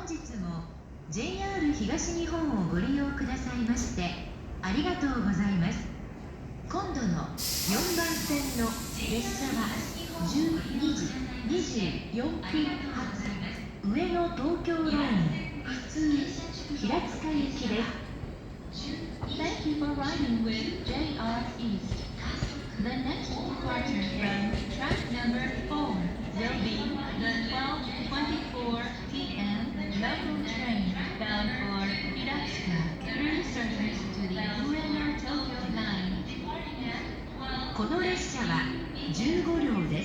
本日も JR 東日本をご利用くださいましてありがとうございます。今度の4番線の列車は12時24分発上野東京ライン普通平塚行きです。Thank you for riding with JR East. The next departure from track number 4 will be the 12:24 p.m. local train bound for Hiratsuka through service to the Ueno Tokyo Line. この列車は15両です。